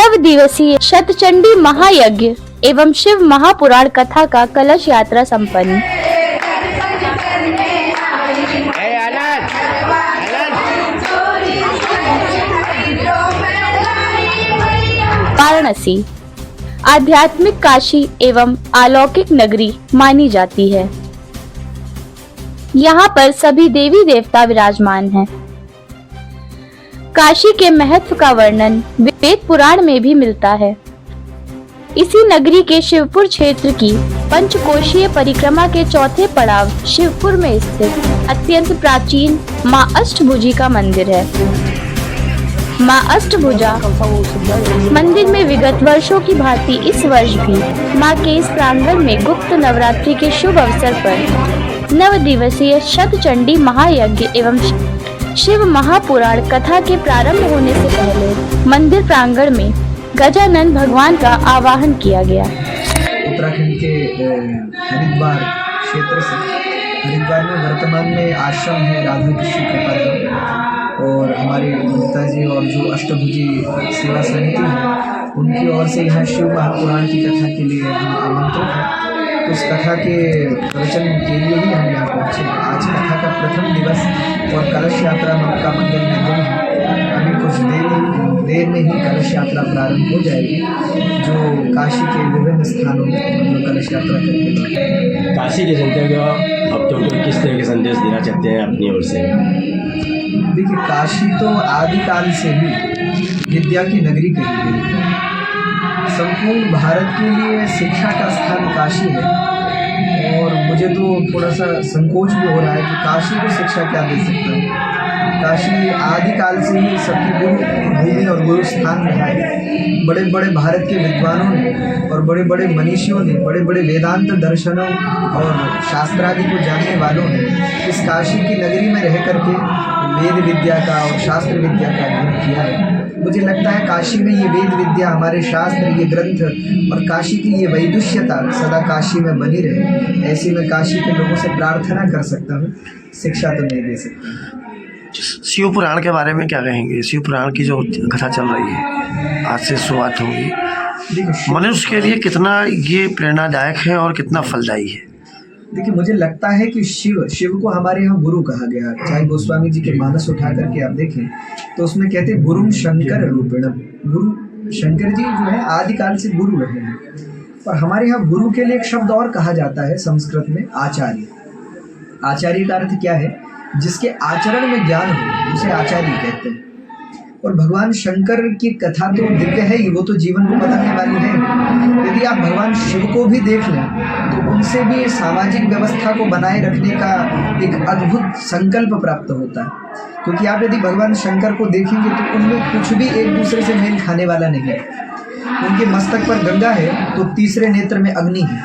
नव दिवसीय शतचंडी महायज्ञ एवं शिव महापुराण कथा का कलश यात्रा संपन्न। वाराणसी आध्यात्मिक काशी एवं अलौकिक नगरी मानी जाती है। यहाँ पर सभी देवी देवता विराजमान हैं। काशी के महत्व का वर्णन वेद पुराण में भी मिलता है। इसी नगरी के शिवपुर क्षेत्र की पंचकोशीय परिक्रमा के चौथे पड़ाव शिवपुर में स्थित अत्यंत प्राचीन माँ अष्टभुजी का मंदिर है। माँ अष्टभुजा मंदिर में विगत वर्षों की भांति इस वर्ष भी माँ के इस प्रांगण में गुप्त नवरात्रि के शुभ अवसर पर नव दिवसीय शतचंडी महायज्ञ एवं शिव महापुराण कथा के प्रारंभ होने से पहले मंदिर प्रांगण में गजानन भगवान का आवाहन किया गया। उत्तराखंड के हरिद्वार क्षेत्र से हरिद्वार में वर्तमान में आश्रम है राधा कृष्ण कृपाधाम, और हमारे पिताजी और जो अष्टभुजी सेवा समिति है उनकी ओर से यहाँ शिव महापुराण की कथा के लिए हम आमंत्रित हैं। उस कथा के प्रवचन के लिए ही हम यहाँ पहुँचे। आज कथा का प्रथम दिवस और कलश यात्रा का मंगल दिन है। अभी कुछ देर में ही कलश यात्रा प्रारंभ हो जाएगी, जो काशी के विभिन्न स्थानों में कलश यात्रा करके काशी के जनता को भक्तों को किस तरह के संदेश देना चाहते हैं अपनी ओर से? देखिए, काशी तो आदिकाल से ही विद्या की नगरी कही गई है। संपूर्ण भारत के लिए शिक्षा का स्थान काशी है, और मुझे तो थोड़ा सा संकोच भी हो रहा है कि काशी को शिक्षा क्या दे सकता है। काशी आदिकाल से ही सबकी गुरु भूमि और गुरु स्थान रहा है। बड़े बड़े भारत के विद्वानों ने और बड़े बड़े मनीषियों ने, बड़े बड़े वेदांत दर्शनों और शास्त्रादि को जानने वालों ने इस काशी की नगरी में रह करके वेद विद्या का और शास्त्र विद्या का अध्ययन किया है। मुझे लगता है काशी में ये वेद विद्या, हमारे शास्त्र, ये ग्रंथ और काशी की ये वैदुष्यता सदा काशी में बनी रहे, ऐसी मैं काशी के लोगों से प्रार्थना कर सकता हूँ। शिक्षा तो नहीं दे सकता। शिव पुराण के बारे में क्या कहेंगे? शिव पुराण की जो कथा चल रही है, आज से शुरुआत होगी, मनुष्य के लिए कितना ये प्रेरणादायक है और कितना फलदायी है? देखिए, मुझे लगता है कि शिव को हमारे यहाँ गुरु कहा गया। चाहे गोस्वामी जी के मानस उठा करके आप देखें तो उसमें कहते हैं गुरुम शंकर रूपिणम। गुरु शंकर जी जो है आदिकाल से गुरु रहे हैं। और हमारे यहाँ गुरु के लिए एक शब्द और कहा जाता है संस्कृत में, आचार्य। आचार्य का अर्थ क्या है? जिसके आचरण में ज्ञान हो उसे आचार्य कहते हैं। और भगवान शंकर की कथा तो दिव्य है ही, वो तो जीवन को बदलने वाली है। यदि आप भगवान शिव को भी देख लें तो उनसे भी सामाजिक व्यवस्था को बनाए रखने का एक अद्भुत संकल्प प्राप्त होता है। क्योंकि आप यदि भगवान शंकर को देखेंगे तो उनमें कुछ भी एक दूसरे से मेल खाने वाला नहीं है। उनके मस्तक पर गंगा है तो तीसरे नेत्र में अग्नि है,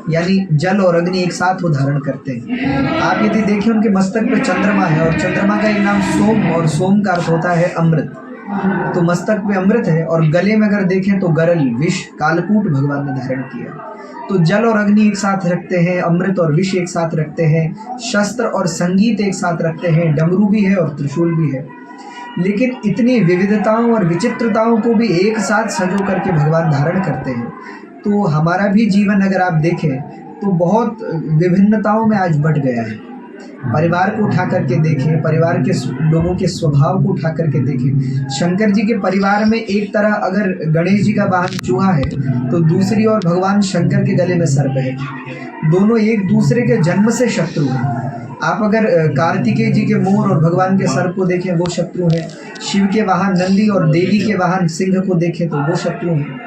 यानी जल और अग्नि एक साथ वो धारण करते हैं। आप यदि देखें उनके मस्तक पर चंद्रमा है, और चंद्रमा का एक नाम सोम, और सोम का अर्थ होता है अमृत। तो मस्तक पे अमृत है, और गले में अगर देखें तो गरल, विष, कालकूट भगवान ने धारण किया। तो जल और अग्नि एक साथ रखते हैं, अमृत और विष एक साथ रखते हैं, शस्त्र और संगीत एक साथ रखते हैं, डमरू भी है और त्रिशूल भी है। लेकिन इतनी विविधताओं और विचित्रताओं को भी एक साथ संजो करके भगवान धारण करते हैं। तो हमारा भी जीवन अगर आप देखें तो बहुत विभिन्नताओं में आज बट गया है। परिवार को उठा करके देखें, परिवार के लोगों के स्वभाव को उठा करके देखें। शंकर जी के परिवार में एक तरह अगर गणेश जी का वाहन चूहा है तो दूसरी ओर भगवान शंकर के गले में सर्प है। दोनों एक दूसरे के जन्म से शत्रु हैं। आप अगर कार्तिकेय जी के मोर और भगवान के सर्प को देखें, वो शत्रु हैं। शिव के वाहन नंदी और देवी के वाहन सिंह को देखें तो वो शत्रु हैं।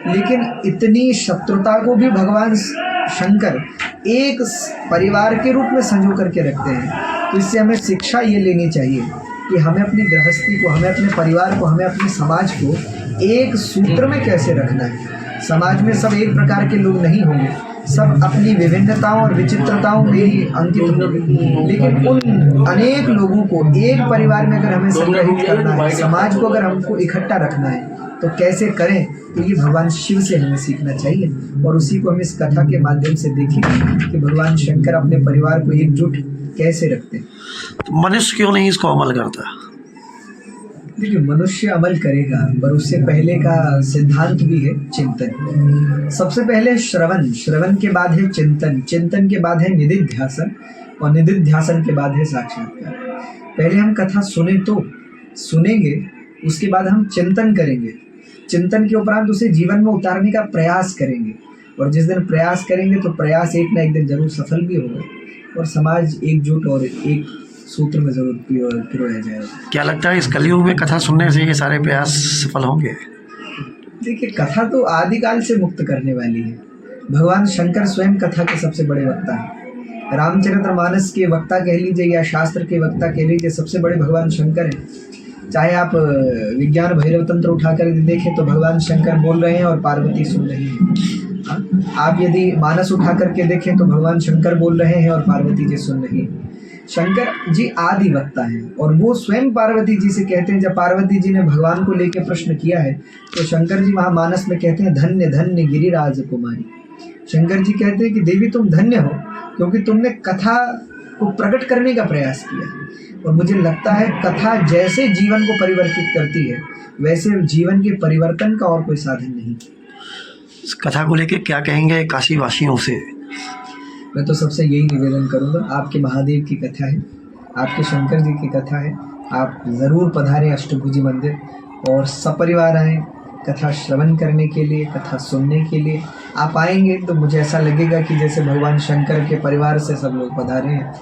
लेकिन इतनी शत्रुता को भी भगवान शंकर एक परिवार के रूप में संजो करके रखते हैं। तो इससे हमें शिक्षा ये लेनी चाहिए कि हमें अपनी गृहस्थी को, हमें अपने परिवार को, हमें अपने समाज को एक सूत्र में कैसे रखना है। समाज में सब एक प्रकार के लोग नहीं होंगे, सब अपनी विभिन्नताओं और विचित्रताओं में ही अंकित होंगे। लेकिन उन अनेक लोगों को एक परिवार में अगर हमें संग्रहित करना है, समाज को अगर हमको इकट्ठा रखना है तो कैसे करें? तो ये भगवान शिव से हमें सीखना चाहिए, और उसी को हम इस कथा के माध्यम से देखें कि भगवान शंकर अपने परिवार को एकजुट कैसे रखते हैं। तो मनुष्य क्यों नहीं इसको अमल करता? देखिए, मनुष्य अमल करेगा, पर उससे पहले का सिद्धांत भी है चिंतन। सबसे पहले श्रवण, श्रवण के बाद है चिंतन, चिंतन के बाद है निधिध्यासन, और निधिध्यासन के बाद है साक्षात्कार। पहले हम कथा सुनेंगे, उसके बाद हम चिंतन करेंगे, चिंतन के उपरांत उसे जीवन में उतारने का प्रयास करेंगे, और जिस दिन प्रयास करेंगे तो प्रयास एक ना एक दिन जरूर सफल भी होगा, और समाज एकजुट और एक सूत्र में जरूर पिरोया जाएगा। क्या लगता है इस कलयुग में कथा सुनने से ये सारे प्रयास सफल होंगे? देखिए, कथा तो आदिकाल से मुक्त करने वाली है। भगवान शंकर स्वयं कथा के सबसे बड़े वक्ता हैं। रामचरितमानस के वक्ता कह लीजिए या शास्त्र के वक्ता कह लीजिए, सबसे बड़े भगवान शंकर हैं। चाहे आप विज्ञान भैरव तंत्र उठाकर देखें तो भगवान शंकर बोल रहे हैं और पार्वती सुन रही हैं। आप यदि मानस उठा करके देखें तो भगवान शंकर बोल रहे हैं और पार्वती जी सुन रही हैं। शंकर जी आदि वक्ता हैं, और वो स्वयं पार्वती जी से कहते हैं, जब पार्वती जी ने भगवान को लेकर प्रश्न किया है तो शंकर जी वहाँ मानस में कहते हैं, धन्य धन्य गिरिराज कुमारी। शंकर जी कहते हैं कि देवी तुम धन्य हो, क्योंकि तुमने कथा को प्रकट करने का प्रयास किया। और मुझे लगता है कथा जैसे जीवन को परिवर्तित करती है, वैसे जीवन के परिवर्तन का और कोई साधन नहीं। इस कथा को लेके क्या कहेंगे काशी वासियों से? मैं तो सबसे यही निवेदन करूंगा, आपके महादेव की कथा है, आपके शंकर जी की कथा है, आप ज़रूर पधारें अष्टभुजी मंदिर और सपरिवार आएँ कथा श्रवण करने के लिए, कथा सुनने के लिए। आप आएंगे तो मुझे ऐसा लगेगा कि जैसे भगवान शंकर के परिवार से सब लोग पधारे हैं,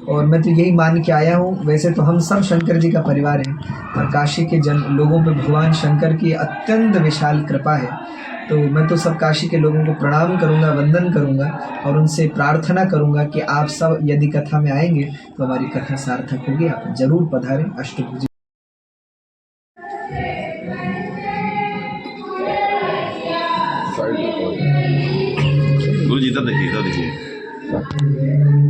और मैं तो यही मान के आया हूँ। वैसे तो हम सब शंकर जी का परिवार हैं, और काशी के लोगों पे भगवान शंकर की अत्यंत विशाल कृपा है। तो मैं तो सब काशी के लोगों को प्रणाम करूंगा, वंदन करूंगा, और उनसे प्रार्थना करूंगा कि आप सब यदि कथा में आएंगे तो हमारी कथा सार्थक होगी। आप जरूर पधारें अष्टभुजी। गुरु जी इधर देखिए, इधर देखिए।